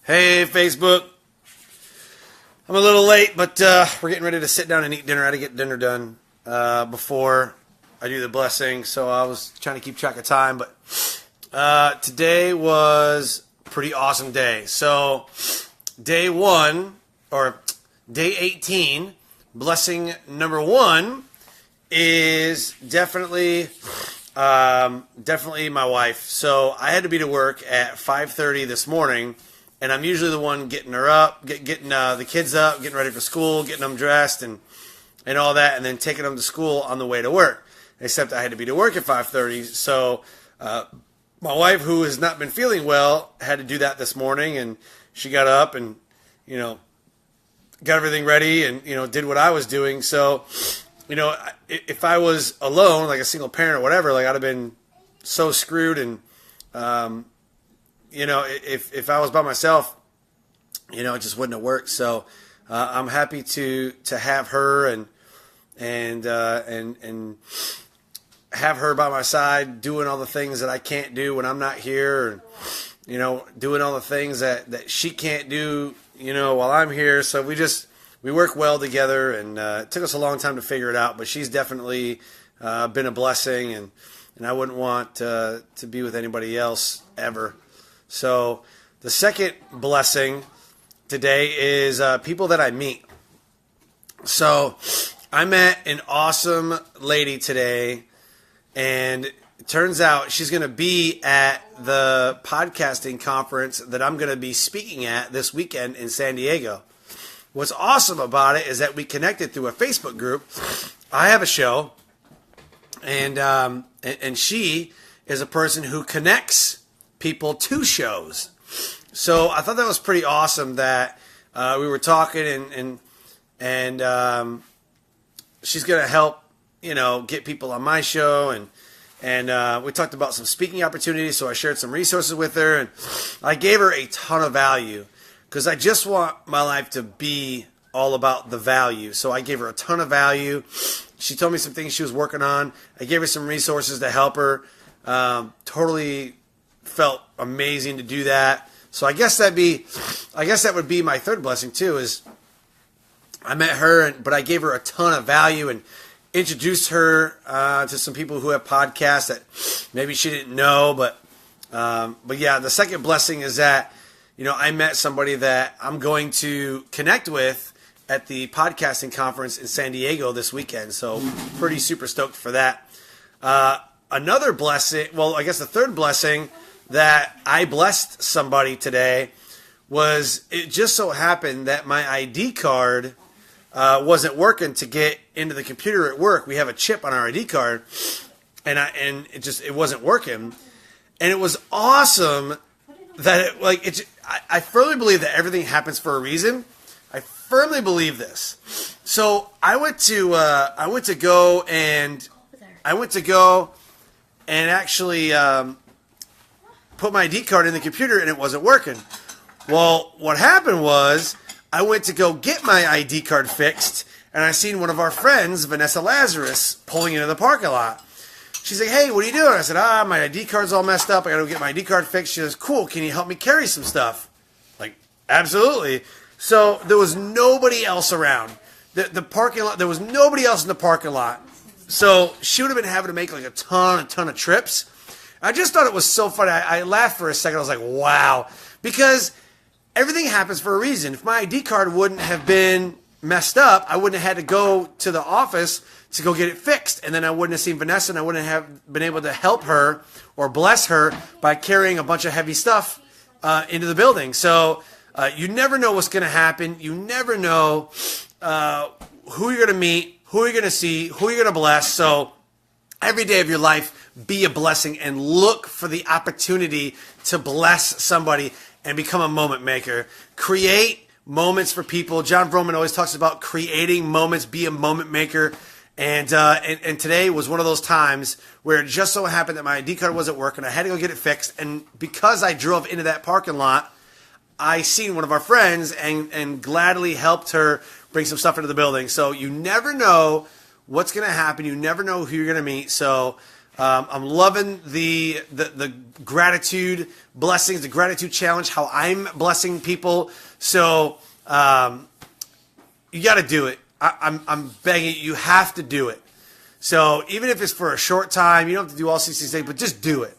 Hey, Facebook. I'm a little late, but we're getting ready to sit down and eat dinner. I had to get dinner done before I do the blessing, so I was trying to keep track of time. But today was a pretty awesome day. So day 1, or day 18, blessing number 1 is definitely my wife. So I had to be to work at 5:30 this morning. And I'm usually the one getting her up, getting the kids up, getting ready for school, getting them dressed and all that, and then taking them to school on the way to work. Except I had to be to work at 5:30. So my wife, who has not been feeling well, had to do that this morning. And she got up and, got everything ready and, did what I was doing. So, if I was alone, like a single parent or whatever, like I'd have been so screwed. And, if I was by myself, it just wouldn't have worked. So I'm happy to have her and have her by my side, doing all the things that I can't do when I'm not here, and doing all the things that she can't do, while I'm here. So we work well together, and it took us a long time to figure it out. But she's definitely been a blessing, and I wouldn't want to be with anybody else ever. So the second blessing today is people that I meet. So I met an awesome lady today, and it turns out she's going to be at the podcasting conference that I'm going to be speaking at this weekend in San Diego. What's awesome about it is that we connected through a Facebook group. I have a show, and she is a person who connects people to shows. So I thought that was pretty awesome that we were talking and she's going to help, get people on my show. And we talked about some speaking opportunities. So I shared some resources with her, and I gave her a ton of value because I just want my life to be all about the value. So I gave her a ton of value. She told me some things she was working on. I gave her some resources to help her. Totally felt amazing to do that. So I guess that would be my third blessing too, is I met her, but I gave her a ton of value and introduced her to some people who have podcasts that maybe she didn't know. But yeah, the second blessing is that, I met somebody that I'm going to connect with at the podcasting conference in San Diego this weekend. So pretty super stoked for that. Another blessing, well, I guess the third blessing that I blessed somebody today was, it just so happened that my ID card wasn't working to get into the computer at work. We have a chip on our ID card, and it wasn't working. And it was awesome that I firmly believe that everything happens for a reason. I firmly believe this. So I went to go and actually put my ID card in the computer, and it wasn't working. Well, what happened was I went to go get my ID card fixed, and I seen one of our friends, Vanessa Lazarus, pulling into the parking lot. She's like, "Hey, what are you doing?" I said, "My ID card's all messed up. I got to go get my ID card fixed." She says, "Cool, can you help me carry some stuff?" Like, absolutely. So there was nobody else around. The parking lot, there was nobody else in the parking lot. So she would have been having to make like a ton of trips. I just thought it was so funny. I laughed for a second. I was like, wow. Because everything happens for a reason. If my ID card wouldn't have been messed up, I wouldn't have had to go to the office to go get it fixed. And then I wouldn't have seen Vanessa, and I wouldn't have been able to help her or bless her by carrying a bunch of heavy stuff into the building. So you never know what's going to happen. You never know who you're going to meet, who you're going to see, who you're going to bless. So every day of your life, be a blessing and look for the opportunity to bless somebody and become a moment maker. Create moments for people. John Vroman always talks about creating moments, be a moment maker. And today was one of those times where it just so happened that my ID card wasn't working. I had to go get it fixed. And because I drove into that parking lot, I seen one of our friends and gladly helped her bring some stuff into the building. So you never know what's going to happen. You never know who you're going to meet. So I'm loving the gratitude blessings, the gratitude challenge, how I'm blessing people. So you got to do it. I'm begging you. You have to do it. So even if it's for a short time, you don't have to do all 60 days, but just do it.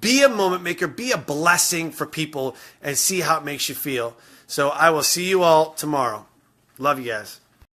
Be a moment maker. Be a blessing for people and see how it makes you feel. So I will see you all tomorrow. Love you guys.